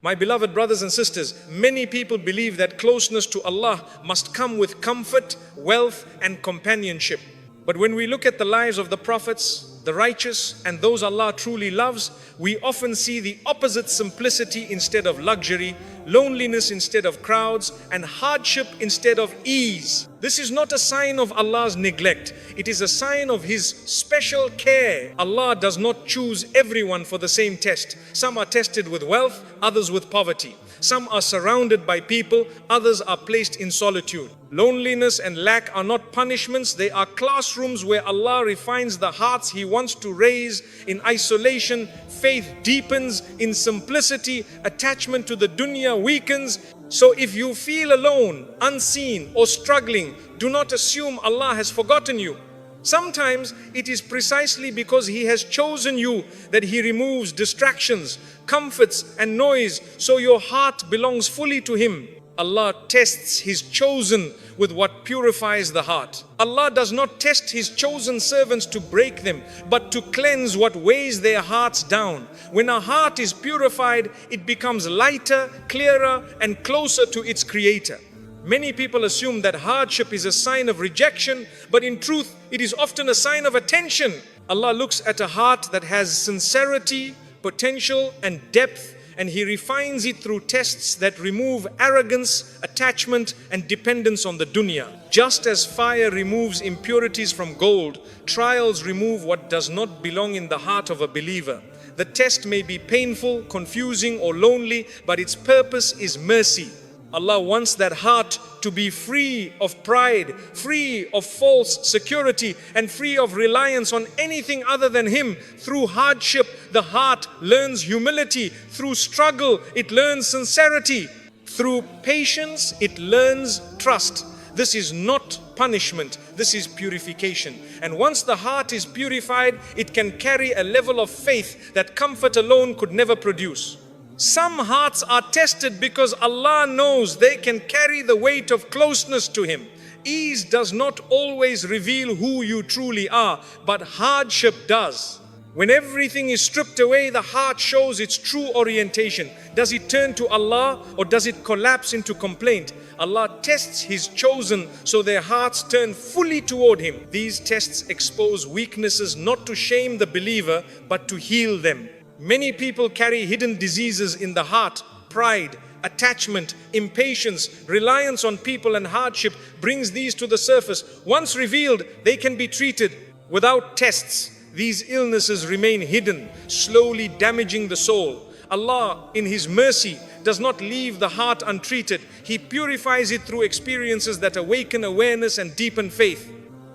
My beloved brothers and sisters, many people believe that closeness to Allah must come with comfort, wealth, and companionship. But when we look at the lives of the prophets, the righteous, and those Allah truly loves, we often see the opposite: simplicity instead of luxury, loneliness instead of crowds, and hardship instead of ease. This is not a sign of Allah's neglect. It is a sign of His special care. Allah does not choose everyone for the same test. Some are tested with wealth, others with poverty. Some are surrounded by people, others are placed in solitude. Loneliness and lack are not punishments, they are classrooms where Allah refines the hearts He wants to raise. In isolation, faith deepens. In simplicity, attachment to the dunya weakens. So if you feel alone, unseen, or struggling, do not assume Allah has forgotten you. Sometimes it is precisely because He has chosen you that He removes distractions, comforts, and noise, so your heart belongs fully to Him. Allah tests His chosen with what purifies the heart. Allah does not test His chosen servants to break them, but to cleanse what weighs their hearts down. When a heart is purified, it becomes lighter, clearer, and closer to its Creator. Many people assume that hardship is a sign of rejection, but in truth, it is often a sign of attention. Allah looks at a heart that has sincerity, potential, and depth, and He refines it through tests that remove arrogance, attachment, and dependence on the dunya. Just as fire removes impurities from gold, trials remove what does not belong in the heart of a believer. The test may be painful, confusing, or lonely, but its purpose is mercy. Allah wants that heart to be free of pride, free of false security, and free of reliance on anything other than Him. Through hardship, the heart learns humility. Through struggle, it learns sincerity. Through patience, it learns trust. This is not punishment, this is purification. And once the heart is purified, it can carry a level of faith that comfort alone could never produce. Some hearts are tested because Allah knows they can carry the weight of closeness to Him. Ease does not always reveal who you truly are, but hardship does. When everything is stripped away, the heart shows its true orientation. Does it turn to Allah or does it collapse into complaint? Allah tests His chosen so their hearts turn fully toward Him. These tests expose weaknesses not to shame the believer, but to heal them. Many people carry hidden diseases in the heart. Pride, attachment, impatience, reliance on people, and hardship brings these to the surface. Once revealed, they can be treated. Without tests, these illnesses remain hidden, slowly damaging the soul. Allah, in His mercy, does not leave the heart untreated. He purifies it through experiences that awaken awareness and deepen faith.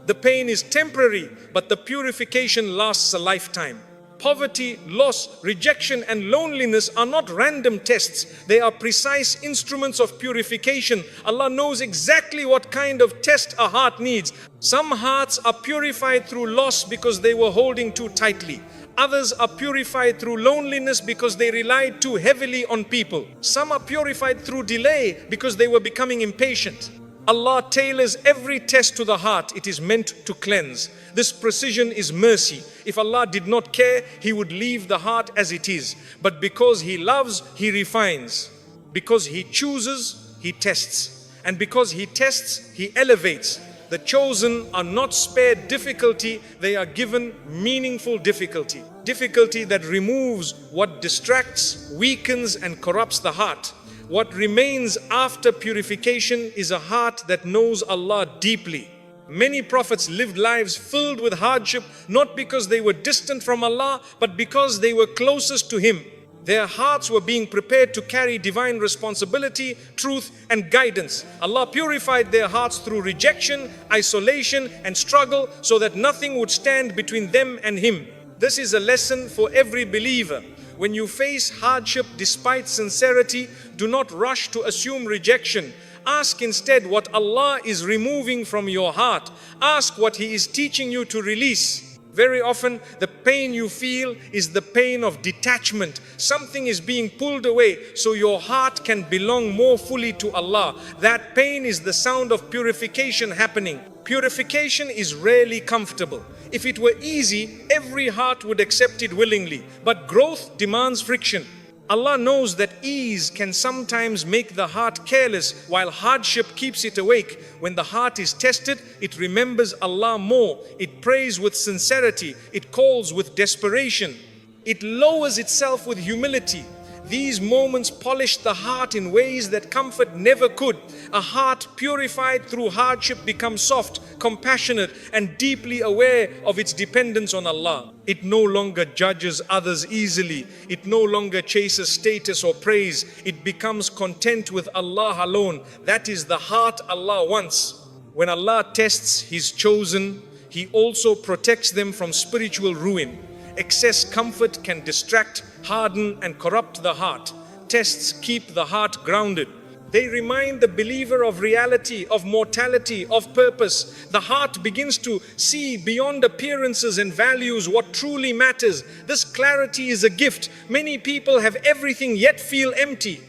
The pain is temporary, but the purification lasts a lifetime. Poverty, loss, rejection, and loneliness are not random tests. They are precise instruments of purification. Allah knows exactly what kind of test a heart needs. Some hearts are purified through loss because they were holding too tightly. Others are purified through loneliness because they relied too heavily on people. Some are purified through delay because they were becoming impatient. Allah tailors every test to the heart it is meant to cleanse. This precision is mercy. If Allah did not care, He would leave the heart as it is. But because He loves, He refines. Because He chooses, He tests. And because He tests, He elevates. The chosen are not spared difficulty, they are given meaningful difficulty. Difficulty that removes what distracts, weakens, and corrupts the heart. What remains after purification is a heart that knows Allah deeply. Many prophets lived lives filled with hardship, not because they were distant from Allah, but because they were closest to Him. Their hearts were being prepared to carry divine responsibility, truth, and guidance. Allah purified their hearts through rejection, isolation, and struggle so that nothing would stand between them and Him. This is a lesson for every believer. When you face hardship despite sincerity, do not rush to assume rejection. Ask instead what Allah is removing from your heart. Ask what He is teaching you to release. Very often, the pain you feel is the pain of detachment. Something is being pulled away so your heart can belong more fully to Allah. That pain is the sound of purification happening. Purification is rarely comfortable. If it were easy, every heart would accept it willingly. But growth demands friction. Allah knows that ease can sometimes make the heart careless, while hardship keeps it awake. When the heart is tested, it remembers Allah more. It prays with sincerity. It calls with desperation. It lowers itself with humility. These moments polish the heart in ways that comfort never could. A heart purified through hardship becomes soft, compassionate, and deeply aware of its dependence on Allah. It no longer judges others easily. It no longer chases status or praise. It becomes content with Allah alone. That is the heart Allah wants. When Allah tests His chosen, He also protects them from spiritual ruin. Excess comfort can distract, harden, and corrupt the heart. Tests keep the heart grounded. They remind the believer of reality, of mortality, of purpose. The heart begins to see beyond appearances and values what truly matters. This clarity is a gift. Many people have everything yet feel empty.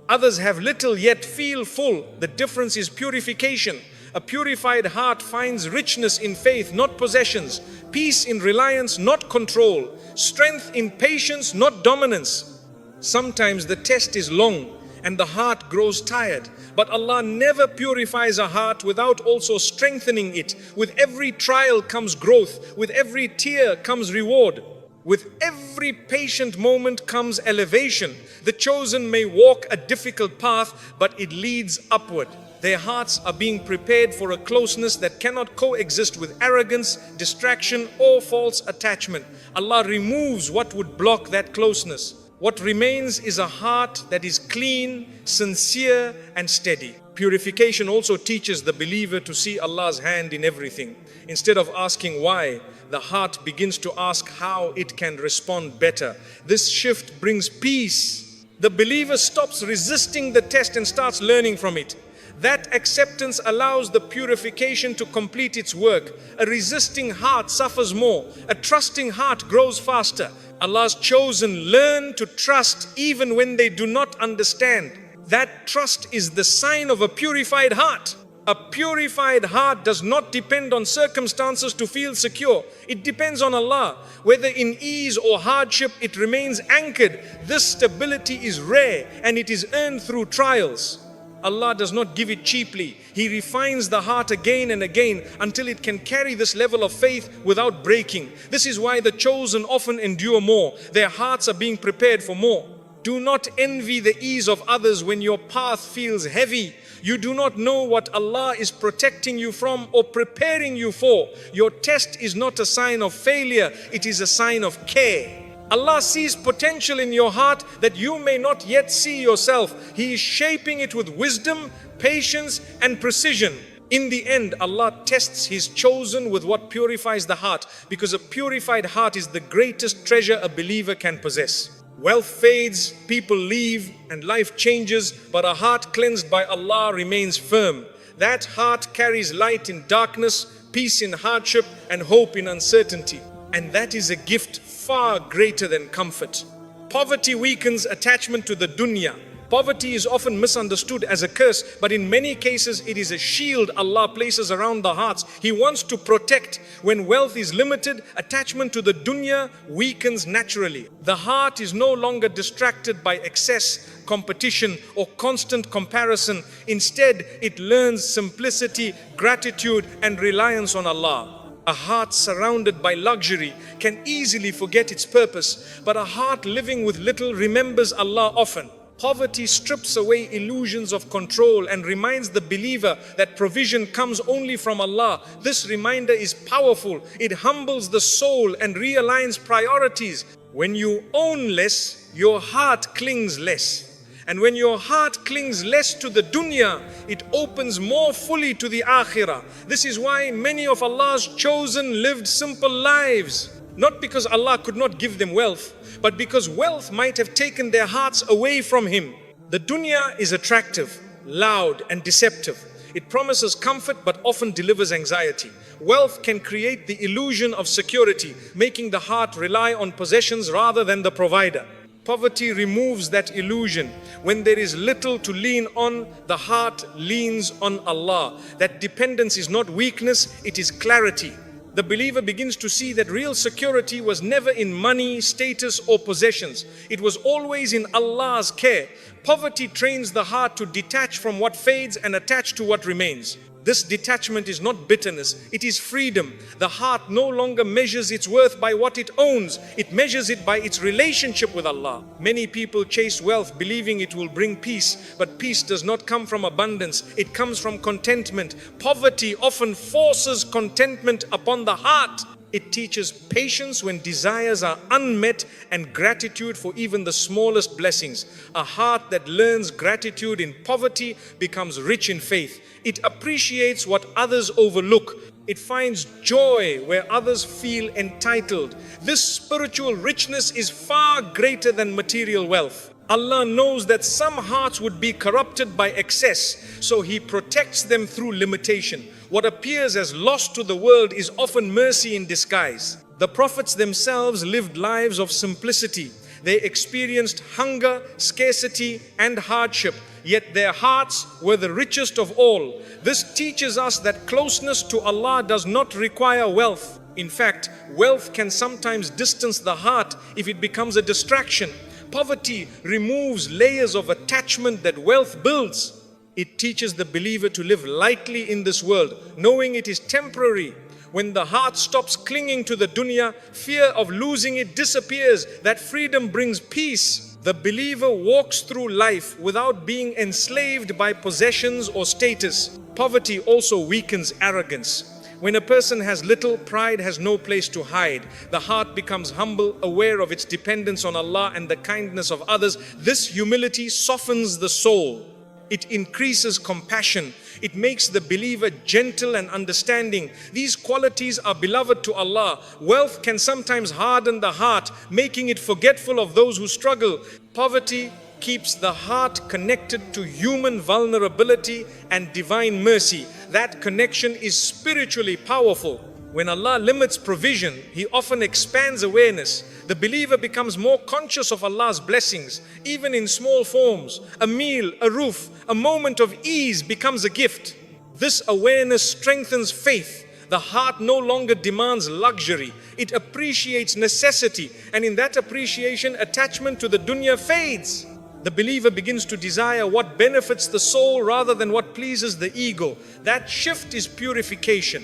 Others have little yet feel full. The difference is purification. A purified heart finds richness in faith, not possessions. Peace in reliance, not control. Strength in patience, not dominance. Sometimes the test is long and the heart grows tired. But Allah never purifies a heart without also strengthening it. With every trial comes growth. With every tear comes reward. With every patient moment comes elevation. The chosen may walk a difficult path, but it leads upward. Their hearts are being prepared for a closeness that cannot coexist with arrogance, distraction, or false attachment. Allah removes what would block that closeness. What remains is a heart that is clean, sincere, and steady. Purification also teaches the believer to see Allah's hand in everything. Instead of asking why, the heart begins to ask how it can respond better. This shift brings peace. The believer stops resisting the test and starts learning from it. That acceptance allows the purification to complete its work. A resisting heart suffers more. A trusting heart grows faster. Allah's chosen learn to trust even when they do not understand. That trust is the sign of a purified heart. A purified heart does not depend on circumstances to feel secure. It depends on Allah. Whether in ease or hardship, it remains anchored. This stability is rare and it is earned through trials. Allah does not give it cheaply. He refines the heart again and again until it can carry this level of faith without breaking. This is why the chosen often endure more. Their hearts are being prepared for more. Do not envy the ease of others when your path feels heavy. You do not know what Allah is protecting you from or preparing you for. Your test is not a sign of failure, it is a sign of care. Allah sees potential in your heart that you may not yet see yourself. He is shaping it with wisdom, patience, and precision. In the end, Allah tests His chosen with what purifies the heart, because a purified heart is the greatest treasure a believer can possess. Wealth fades, people leave, and life changes, but a heart cleansed by Allah remains firm. That heart carries light in darkness, peace in hardship, and hope in uncertainty. And that is a gift far greater than comfort. Poverty weakens attachment to the dunya. Poverty is often misunderstood as a curse, but in many cases it is a shield Allah places around the hearts. He wants to protect. When wealth is limited, attachment to the dunya weakens naturally. The heart is no longer distracted by excess, competition, or constant comparison. Instead, it learns simplicity, gratitude, and reliance on Allah. A heart surrounded by luxury can easily forget its purpose, but a heart living with little remembers Allah often. Poverty strips away illusions of control and reminds the believer that provision comes only from Allah. This reminder is powerful. It humbles the soul and realigns priorities. When you own less, your heart clings less. And when your heart clings less to the dunya, it opens more fully to the akhirah. This is why many of Allah's chosen lived simple lives. Not because Allah could not give them wealth, but because wealth might have taken their hearts away from Him. The dunya is attractive, loud, and deceptive. It promises comfort but often delivers anxiety. Wealth can create the illusion of security, making the heart rely on possessions rather than the provider. Poverty removes that illusion. When there is little to lean on, the heart leans on Allah. That dependence is not weakness, it is clarity. the believer begins to see that real security was never in money, status, or possessions. It was always in Allah's care. Poverty trains the heart to detach from what fades and attach to what remains. This detachment is not bitterness, it is freedom. The heart no longer measures its worth by what it owns, it measures it by its relationship with Allah. Many people chase wealth believing it will bring peace, but peace does not come from abundance, it comes from contentment. Poverty often forces contentment upon the heart. It teaches patience when desires are unmet and gratitude for even the smallest blessings. A heart that learns gratitude in poverty becomes rich in faith. It appreciates what others overlook. It finds joy where others feel entitled. This spiritual richness is far greater than material wealth. Allah knows that some hearts would be corrupted by excess, so He protects them through limitation. What appears as loss to the world is often mercy in disguise. The prophets themselves lived lives of simplicity. They experienced hunger, scarcity, and hardship, yet their hearts were the richest of all. This teaches us that closeness to Allah does not require wealth. In fact, wealth can sometimes distance the heart if it becomes a distraction. Poverty removes layers of attachment that wealth builds. It teaches the believer to live lightly in this world, knowing it is temporary. When the heart stops clinging to the dunya, fear of losing it disappears. That freedom brings peace. The believer walks through life without being enslaved by possessions or status. Poverty also weakens arrogance. When a person has little, pride has no place to hide. The heart becomes humble, aware of its dependence on Allah and the kindness of others. This humility softens the soul. It increases compassion. It makes the believer gentle and understanding. These qualities are beloved to Allah. Wealth can sometimes harden the heart, making it forgetful of those who struggle. Poverty keeps the heart connected to human vulnerability and divine mercy. That connection is spiritually powerful. When Allah limits provision, He often expands awareness. The believer becomes more conscious of Allah's blessings, even in small forms. A meal, a roof, a moment of ease becomes a gift. This awareness strengthens faith. The heart no longer demands luxury. It appreciates necessity, and in that appreciation, attachment to the dunya fades. The believer begins to desire what benefits the soul rather than what pleases the ego. That shift is purification.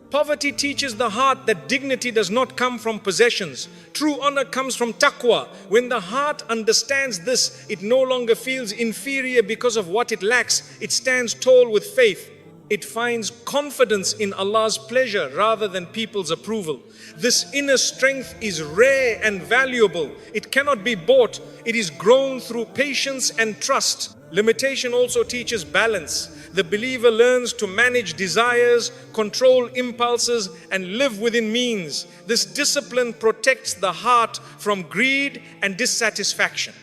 Poverty teaches the heart that dignity does not come from possessions. True honor comes from taqwa. When the heart understands this, it no longer feels inferior because of what it lacks. It stands tall with faith. It finds confidence in Allah's pleasure rather than people's approval. This inner strength is rare and valuable. It cannot be bought. It is grown through patience and trust. Limitation also teaches balance. The believer learns to manage desires, control impulses, and live within means. This discipline protects the heart from greed and dissatisfaction.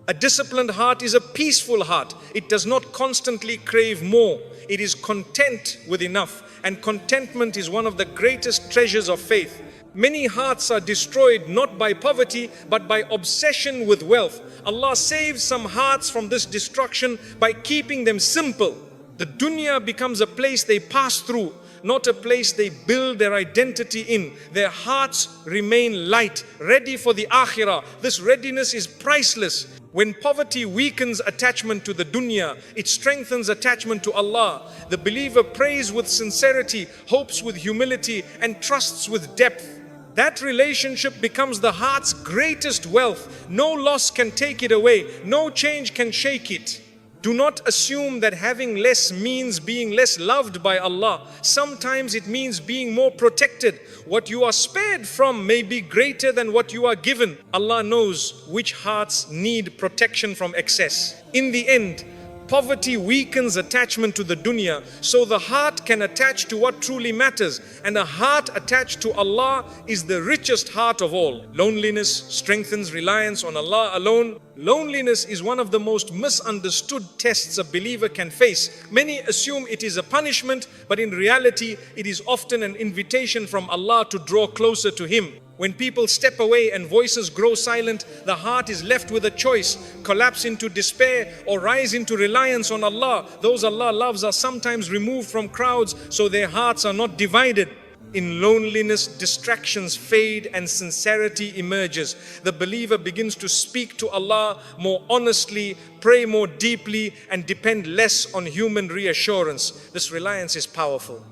A disciplined heart is a peaceful heart. It does not constantly crave more. It is content with enough, and contentment is one of the greatest treasures of faith. Many hearts are destroyed not by poverty, but by obsession with wealth. Allah saves some hearts from this destruction by keeping them simple. The dunya becomes a place they pass through, not a place they build their identity in. Their hearts remain light, ready for the akhirah. This readiness is priceless. When poverty weakens attachment to the dunya, it strengthens attachment to Allah. The believer prays with sincerity, hopes with humility, and trusts with depth. That relationship becomes the heart's greatest wealth. No loss can take it away. No change can shake it. Do not assume that having less means being less loved by Allah. Sometimes it means being more protected. What you are spared from may be greater than what you are given. Allah knows which hearts need protection from excess. In the end, poverty weakens attachment to the dunya, so the heart can attach to what truly matters, and a heart attached to Allah is the richest heart of all. Loneliness strengthens reliance on Allah alone. Loneliness is one of the most misunderstood tests a believer can face. Many assume it is a punishment, but in reality, it is often an invitation from Allah to draw closer to Him. When people step away and voices grow silent, the heart is left with a choice: collapse into despair or rise into reliance on Allah. Those Allah loves are sometimes removed from crowds, so their hearts are not divided. In loneliness, distractions fade and sincerity emerges. The believer begins to speak to Allah more honestly, pray more deeply, and depend less on human reassurance. This reliance is powerful.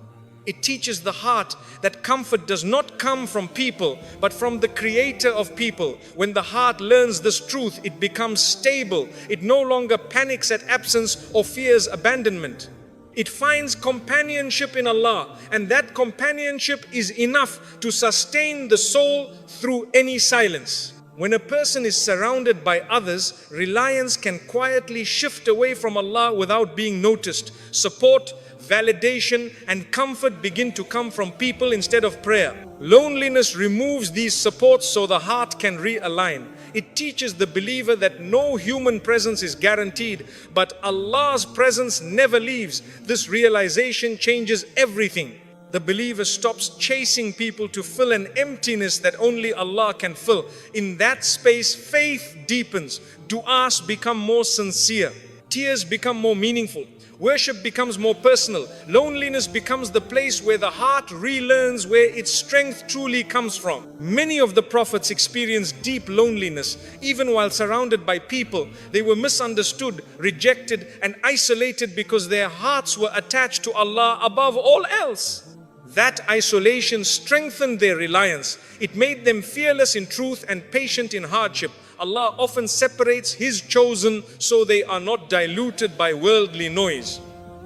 It teaches the heart that comfort does not come from people, but from the Creator of people. When the heart learns this truth, it becomes stable. It no longer panics at absence or fears abandonment. It finds companionship in Allah, and that companionship is enough to sustain the soul through any silence. When a person is surrounded by others, reliance can quietly shift away from Allah without being noticed. Support, validation, and comfort begin to come from people instead of prayer. Loneliness removes these supports so the heart can realign. It teaches the believer that no human presence is guaranteed, but Allah's presence never leaves. This realization changes everything. The believer stops chasing people to fill an emptiness that only Allah can fill. In that space, faith deepens, du'as become more sincere, tears become more meaningful, worship becomes more personal. Loneliness becomes the place where the heart relearns where its strength truly comes from. Many of the prophets experienced deep loneliness. Even while surrounded by people, they were misunderstood, rejected, and isolated because their hearts were attached to Allah above all else. That isolation strengthened their reliance. It made them fearless in truth and patient in hardship. Allah often separates His chosen so they are not diluted by worldly noise.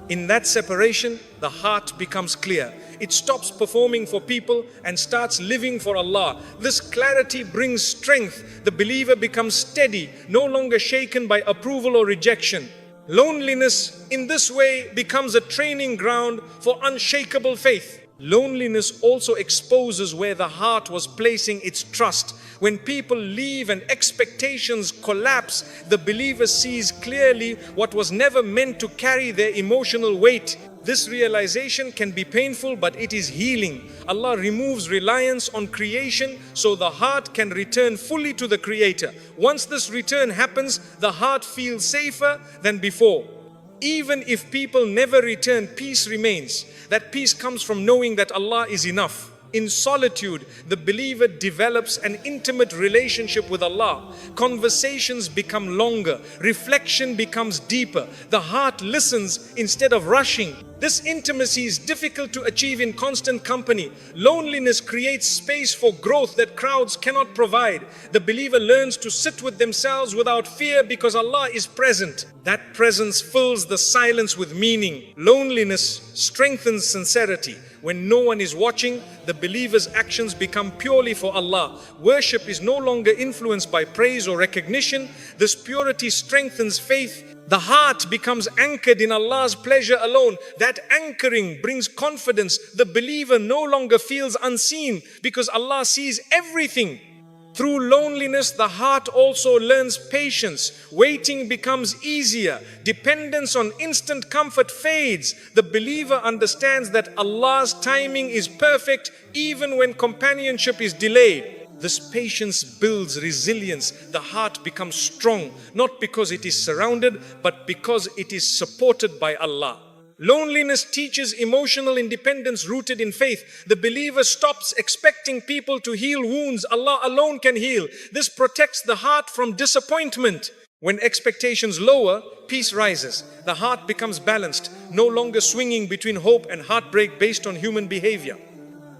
In that separation, the heart becomes clear. It stops performing for people and starts living for Allah. This clarity brings strength. The believer becomes steady, no longer shaken by approval or rejection. Loneliness in this way becomes a training ground for unshakable faith. Loneliness also exposes where the heart was placing its trust. When people leave and expectations collapse, the believer sees clearly what was never meant to carry their emotional weight. This realization can be painful, but it is healing. Allah removes reliance on creation so the heart can return fully to the Creator. Once this return happens, the heart feels safer than before. Even if people never return, peace remains. That peace comes from knowing that Allah is enough. In solitude, the believer develops an intimate relationship with Allah. Conversations become longer, reflection becomes deeper. The heart listens instead of rushing. This intimacy is difficult to achieve in constant company. Loneliness creates space for growth that crowds cannot provide. The believer learns to sit with themselves without fear because Allah is present. That presence fills the silence with meaning. Loneliness strengthens sincerity. When no one is watching, the believer's actions become purely for Allah. Worship is no longer influenced by praise or recognition. This purity strengthens faith. The heart becomes anchored in Allah's pleasure alone. That anchoring brings confidence. The believer no longer feels unseen because Allah sees everything. Through loneliness, the heart also learns patience. Waiting becomes easier. Dependence on instant comfort fades. The believer understands that Allah's timing is perfect even when companionship is delayed. This patience builds resilience. The heart becomes strong, not because it is surrounded, but because it is supported by Allah. Loneliness teaches emotional independence rooted in faith. The believer stops expecting people to heal wounds Allah alone can heal. This protects the heart from disappointment. When expectations lower, peace rises. The heart becomes balanced, no longer swinging between hope and heartbreak based on human behavior.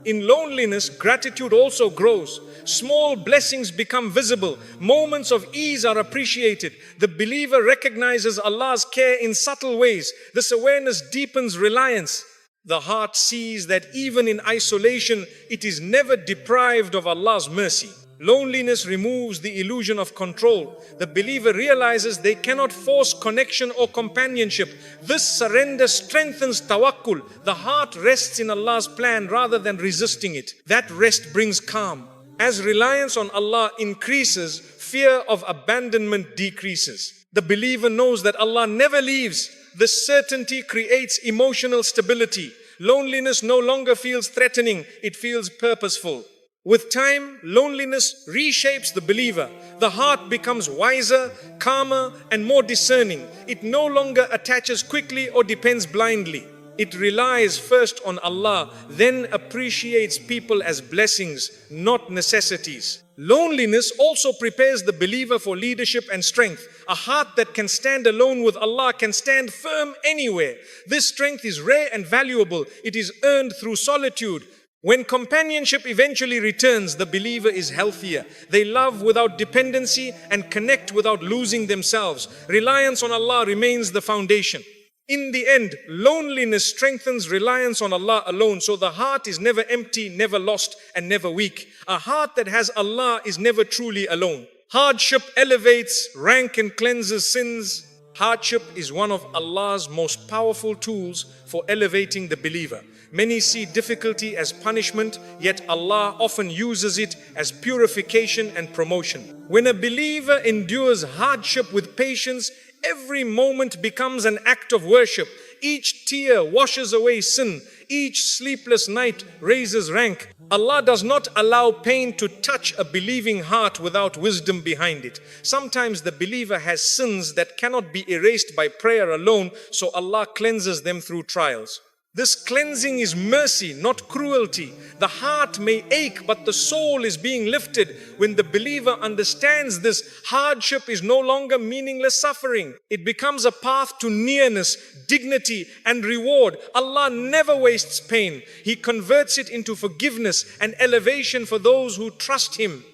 In loneliness, gratitude also grows. Small blessings become visible. Moments of ease are appreciated. The believer recognizes Allah's care in subtle ways. This awareness deepens reliance. The heart sees that even in isolation, it is never deprived of Allah's mercy. Loneliness removes the illusion of control. The believer realizes they cannot force connection or companionship. This surrender strengthens tawakkul. The heart rests in Allah's plan rather than resisting it. That rest brings calm. As reliance on Allah increases, fear of abandonment decreases. The believer knows that Allah never leaves. This certainty creates emotional stability. Loneliness no longer feels threatening, it feels purposeful. With time, loneliness reshapes the believer. The heart becomes wiser, calmer, and more discerning. It no longer attaches quickly or depends blindly. It relies first on Allah, then appreciates people as blessings, not necessities. Loneliness also prepares the believer for leadership and strength. A heart that can stand alone with Allah can stand firm anywhere. This strength is rare and valuable. It is earned through solitude. When companionship eventually returns, the believer is healthier. They love without dependency and connect without losing themselves. Reliance on Allah remains the foundation. In the end, loneliness strengthens reliance on Allah alone. So the heart is never empty, never lost, and never weak. A heart that has Allah is never truly alone. Hardship elevates rank and cleanses sins. Hardship is one of Allah's most powerful tools for elevating the believer. Many see difficulty as punishment, yet Allah often uses it as purification and promotion. When a believer endures hardship with patience, every moment becomes an act of worship. Each tear washes away sin. Each sleepless night raises rank. Allah does not allow pain to touch a believing heart without wisdom behind it. Sometimes the believer has sins that cannot be erased by prayer alone, so Allah cleanses them through trials. This cleansing is mercy, not cruelty. The heart may ache, but the soul is being lifted. When the believer understands this, hardship is no longer meaningless suffering. It becomes a path to nearness, dignity, and reward. Allah never wastes pain. He converts it into forgiveness and elevation for those who trust Him.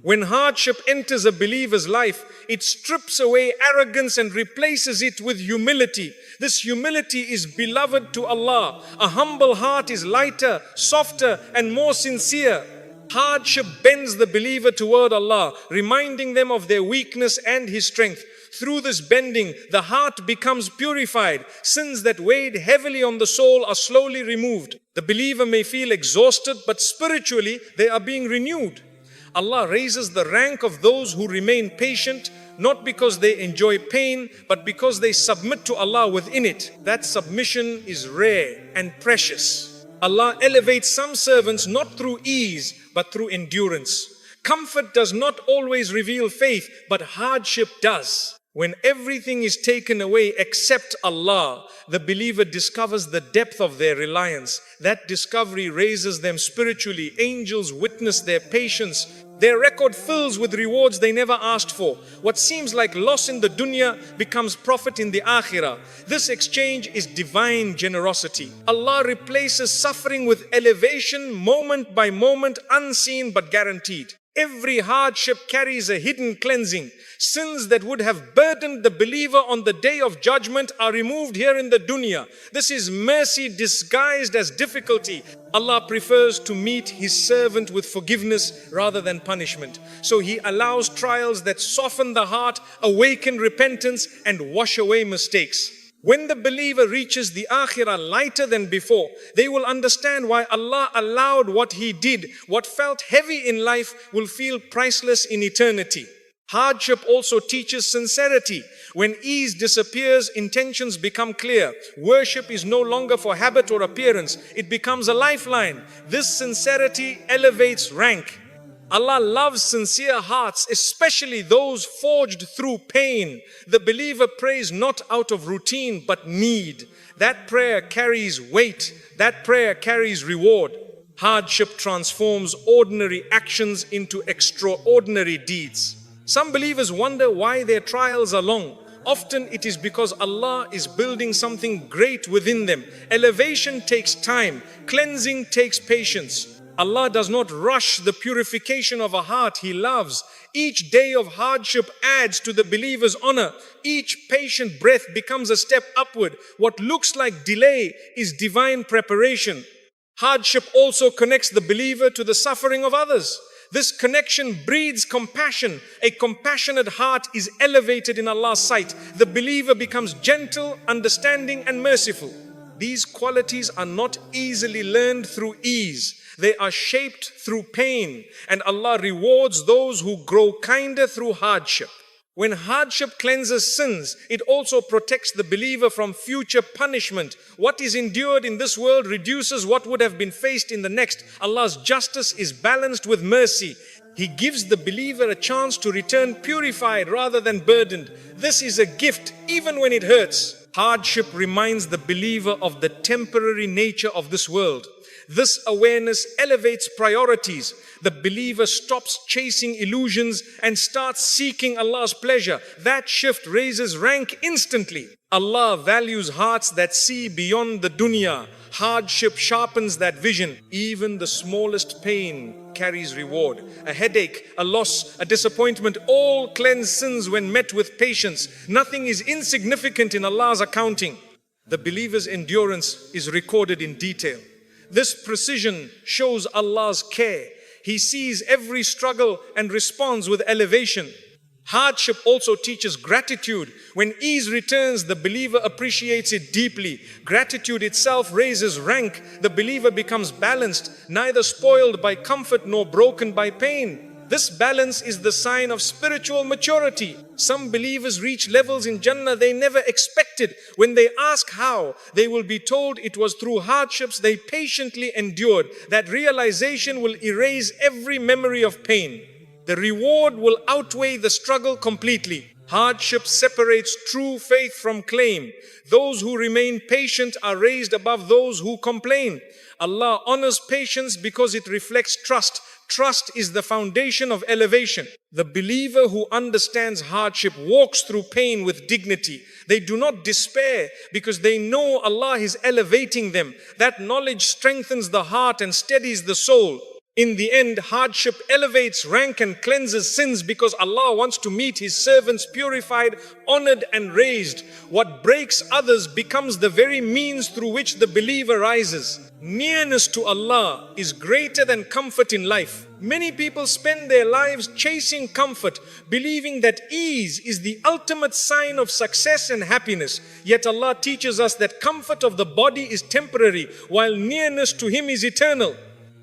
When hardship enters a believer's life, it strips away arrogance and replaces it with humility. This humility is beloved to Allah. A humble heart is lighter, softer, and more sincere. Hardship bends the believer toward Allah, reminding them of their weakness and His strength. Through this bending, the heart becomes purified. Sins that weighed heavily on the soul are slowly removed. The believer may feel exhausted, but spiritually they are being renewed. Allah raises the rank of those who remain patient, not because they enjoy pain, but because they submit to Allah within it. That submission is rare and precious. Allah elevates some servants not through ease, but through endurance. Comfort does not always reveal faith, but hardship does. When everything is taken away except Allah, the believer discovers the depth of their reliance. That discovery raises them spiritually. Angels witness their patience. Their record fills with rewards they never asked for. What seems like loss in the dunya becomes profit in the akhirah. This exchange is divine generosity. Allah replaces suffering with elevation, moment by moment, unseen but guaranteed. Every hardship carries a hidden cleansing. Sins that would have burdened the believer on the day of judgment are removed here in the dunya. This is mercy disguised as difficulty. Allah prefers to meet His servant with forgiveness rather than punishment. So He allows trials that soften the heart, awaken repentance, and wash away mistakes. When the believer reaches the akhirah lighter than before, they will understand why Allah allowed what He did. What felt heavy in life will feel priceless in eternity. Hardship also teaches sincerity. When ease disappears, intentions become clear. Worship is no longer for habit or appearance. It becomes a lifeline. This sincerity elevates rank. Allah loves sincere hearts, especially those forged through pain. The believer prays not out of routine, but need. That prayer carries weight. That prayer carries reward. Hardship transforms ordinary actions into extraordinary deeds. Some believers wonder why their trials are long. Often it is because Allah is building something great within them. Elevation takes time. Cleansing takes patience. Allah does not rush the purification of a heart He loves. Each day of hardship adds to the believer's honor. Each patient breath becomes a step upward. What looks like delay is divine preparation. Hardship also connects the believer to the suffering of others. This connection breeds compassion. A compassionate heart is elevated in Allah's sight. The believer becomes gentle, understanding, and merciful. These qualities are not easily learned through ease. They are shaped through pain, and Allah rewards those who grow kinder through hardship. When hardship cleanses sins, it also protects the believer from future punishment. What is endured in this world reduces what would have been faced in the next. Allah's justice is balanced with mercy. He gives the believer a chance to return purified rather than burdened. This is a gift even when it hurts. Hardship reminds the believer of the temporary nature of this world. This awareness elevates priorities. The believer stops chasing illusions and starts seeking Allah's pleasure. That shift raises rank instantly. Allah values hearts that see beyond the dunya. Hardship sharpens that vision. Even the smallest pain carries reward. A headache, a loss, a disappointment, all cleanse sins when met with patience. Nothing is insignificant in Allah's accounting. The believer's endurance is recorded in detail. This precision shows Allah's care. He sees every struggle and responds with elevation. Hardship also teaches gratitude. When ease returns, the believer appreciates it deeply. Gratitude itself raises rank. The believer becomes balanced, neither spoiled by comfort nor broken by pain. This balance is the sign of spiritual maturity. Some believers reach levels in Jannah they never expected. When they ask how, they will be told it was through hardships they patiently endured. That realization will erase every memory of pain. The reward will outweigh the struggle completely. Hardship separates true faith from claim. Those who remain patient are raised above those who complain. Allah honors patience because it reflects trust. Trust is the foundation of elevation. The believer who understands hardship walks through pain with dignity. They do not despair because they know Allah is elevating them. That knowledge strengthens the heart and steadies the soul. In the end, hardship elevates rank and cleanses sins because Allah wants to meet His servants purified, honored and raised. What breaks others becomes the very means through which the believer rises. Nearness to Allah is greater than comfort in life. Many people spend their lives chasing comfort, believing that ease is the ultimate sign of success and happiness. Yet Allah teaches us that comfort of the body is temporary, while nearness to Him is eternal.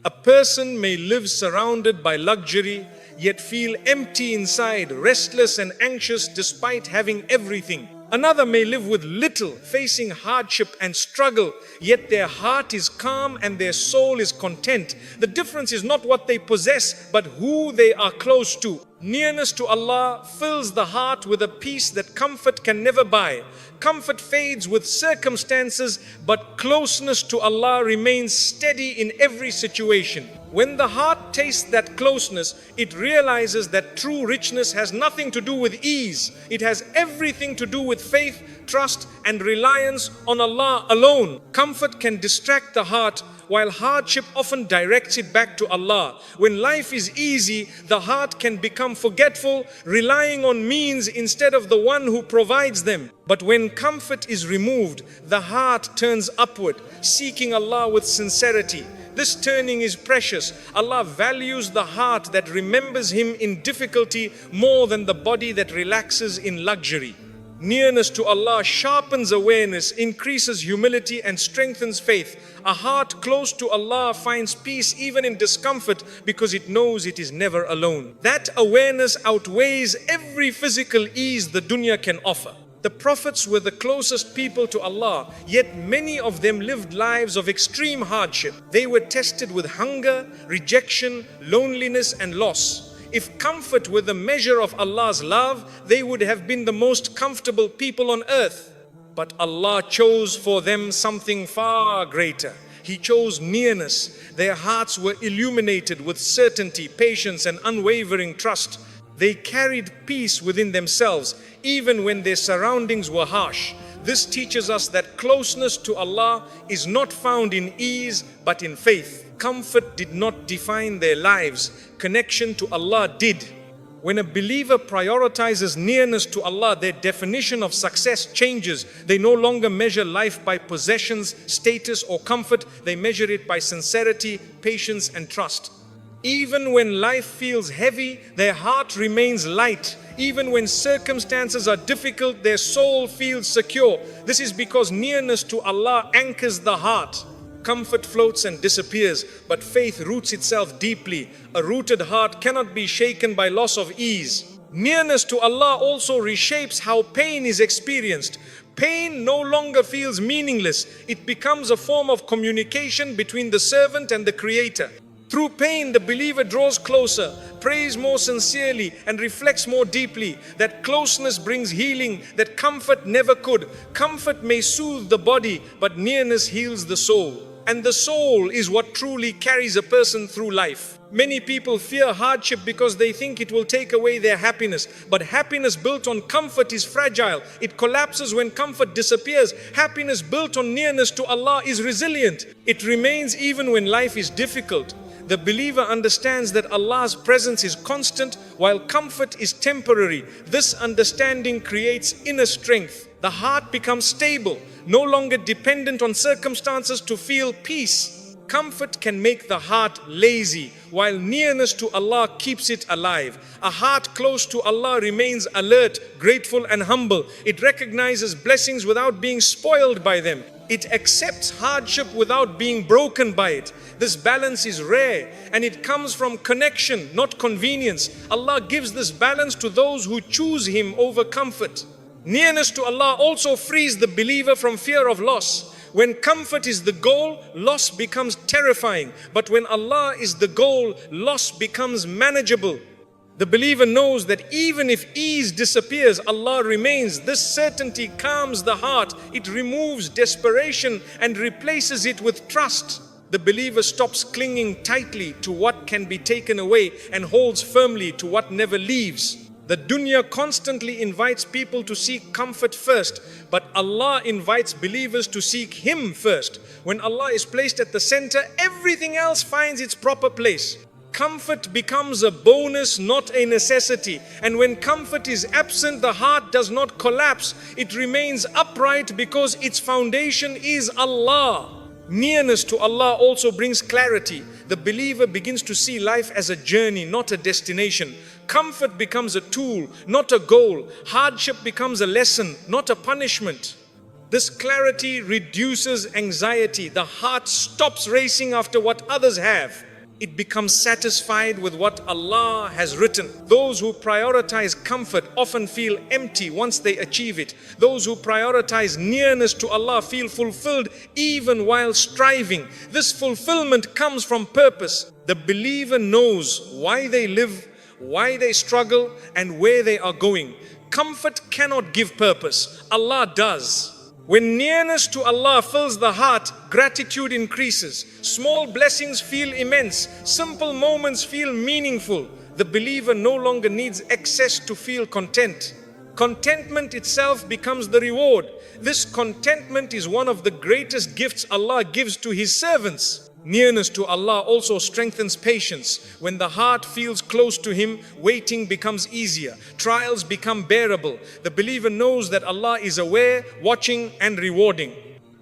A person may live surrounded by luxury, yet feel empty inside, restless and anxious despite having everything. Another may live with little, facing hardship and struggle, yet their heart is calm and their soul is content. The difference is not what they possess, but who they are close to. Nearness to Allah fills the heart with a peace that comfort can never buy. Comfort fades with circumstances, but closeness to Allah remains steady in every situation. When the heart tastes that closeness, it realizes that true richness has nothing to do with ease. It has everything to do with faith, trust, and reliance on Allah alone. Comfort can distract the heart, while hardship often directs it back to Allah. When life is easy, the heart can become forgetful, relying on means instead of the one who provides them. But when comfort is removed, the heart turns upward, seeking Allah with sincerity. This turning is precious. Allah values the heart that remembers Him in difficulty more than the body that relaxes in luxury. Nearness to Allah sharpens awareness, increases humility and strengthens faith. A heart close to Allah finds peace even in discomfort because it knows it is never alone. That awareness outweighs every physical ease the dunya can offer. The prophets were the closest people to Allah, yet many of them lived lives of extreme hardship. They were tested with hunger, rejection, loneliness and loss. If comfort were the measure of Allah's love, they would have been the most comfortable people on earth. But Allah chose for them something far greater. He chose nearness. Their hearts were illuminated with certainty, patience and unwavering trust. They carried peace within themselves, even when their surroundings were harsh. This teaches us that closeness to Allah is not found in ease, but in faith. Comfort did not define their lives. Connection to Allah did. When a believer prioritizes nearness to Allah, their definition of success changes. They no longer measure life by possessions, status or comfort. They measure it by sincerity, patience and trust. Even when life feels heavy, their heart remains light. Even when circumstances are difficult, their soul feels secure. This is because nearness to Allah anchors the heart. Comfort floats and disappears, but faith roots itself deeply. A rooted heart cannot be shaken by loss of ease. Nearness to Allah also reshapes how pain is experienced. Pain no longer feels meaningless. It becomes a form of communication between the servant and the Creator. Through pain, the believer draws closer, prays more sincerely, and reflects more deeply. That closeness brings healing that comfort never could. Comfort may soothe the body, but nearness heals the soul. And the soul is what truly carries a person through life. Many people fear hardship because they think it will take away their happiness. But happiness built on comfort is fragile. It collapses when comfort disappears. Happiness built on nearness to Allah is resilient. It remains even when life is difficult. The believer understands that Allah's presence is constant while comfort is temporary. This understanding creates inner strength. The heart becomes stable, no longer dependent on circumstances to feel peace. Comfort can make the heart lazy, while nearness to Allah keeps it alive. A heart close to Allah remains alert, grateful and humble. It recognizes blessings without being spoiled by them. It accepts hardship without being broken by it. This balance is rare and it comes from connection, not convenience. Allah gives this balance to those who choose Him over comfort. Nearness to Allah also frees the believer from fear of loss. When comfort is the goal, loss becomes terrifying. But when Allah is the goal, loss becomes manageable. The believer knows that even if ease disappears, Allah remains. This certainty calms the heart. It removes desperation and replaces it with trust. The believer stops clinging tightly to what can be taken away and holds firmly to what never leaves. The dunya constantly invites people to seek comfort first, but Allah invites believers to seek Him first. When Allah is placed at the center, everything else finds its proper place. Comfort becomes a bonus, not a necessity. And when comfort is absent, the heart does not collapse. It remains upright because its foundation is Allah. Nearness to Allah also brings clarity. The believer begins to see life as a journey, not a destination. Comfort becomes a tool, not a goal. Hardship becomes a lesson, not a punishment. This clarity reduces anxiety. The heart stops racing after what others have. It becomes satisfied with what Allah has written. Those who prioritize comfort often feel empty once they achieve it. Those who prioritize nearness to Allah feel fulfilled even while striving. This fulfillment comes from purpose. The believer knows why they live, why they struggle, and where they are going. Comfort cannot give purpose. Allah does. When nearness to Allah fills the heart, gratitude increases. Small blessings feel immense. Simple moments feel meaningful. The believer no longer needs excess to feel content. Contentment itself becomes the reward. This contentment is one of the greatest gifts Allah gives to His servants. Nearness to Allah also strengthens patience. When the heart feels close to Him, waiting becomes easier. Trials become bearable. The believer knows that Allah is aware, watching and rewarding.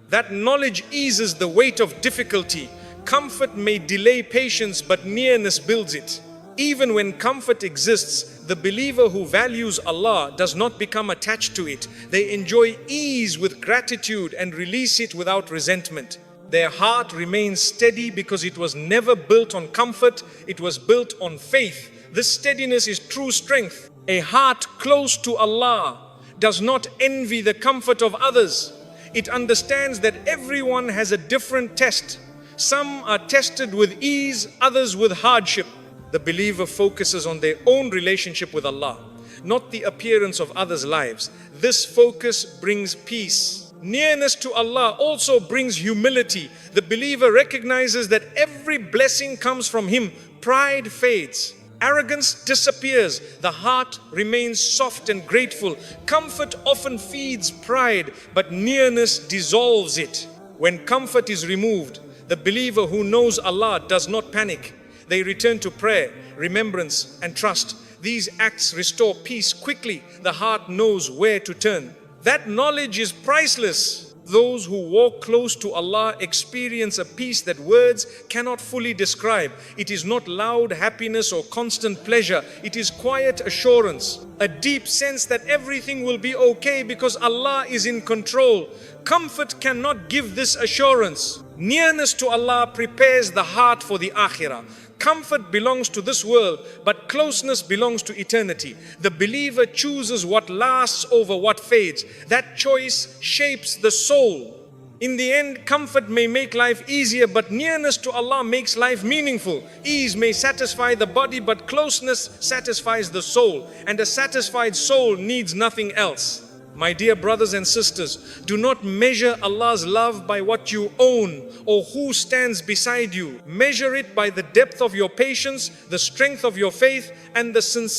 That knowledge eases the weight of difficulty. Comfort may delay patience, but nearness builds it. Even when comfort exists, the believer who values Allah does not become attached to it. They enjoy ease with gratitude and release it without resentment. Their heart remains steady because it was never built on comfort, it was built on faith. This steadiness is true strength. A heart close to Allah does not envy the comfort of others. It understands that everyone has a different test. Some are tested with ease, others with hardship. The believer focuses on their own relationship with Allah, not the appearance of others' lives. This focus brings peace. Nearness to Allah also brings humility. The believer recognizes that every blessing comes from Him. Pride fades. Arrogance disappears. The heart remains soft and grateful. Comfort often feeds pride, but nearness dissolves it. When comfort is removed, the believer who knows Allah does not panic. They return to prayer, remembrance, and trust. These acts restore peace quickly. The heart knows where to turn. That knowledge is priceless. Those who walk close to Allah experience a peace that words cannot fully describe. It is not loud happiness or constant pleasure. It is quiet assurance, a deep sense that everything will be okay because Allah is in control. Comfort cannot give this assurance. Nearness to Allah prepares the heart for the akhirah. Comfort belongs to this world, but closeness belongs to eternity. The believer chooses what lasts over what fades. That choice shapes the soul. In the end, comfort may make life easier, but nearness to Allah makes life meaningful. Ease may satisfy the body, but closeness satisfies the soul. And a satisfied soul needs nothing else. My dear brothers and sisters, do not measure Allah's love by what you own or who stands beside you. Measure it by the depth of your patience, the strength of your faith, and the sincerity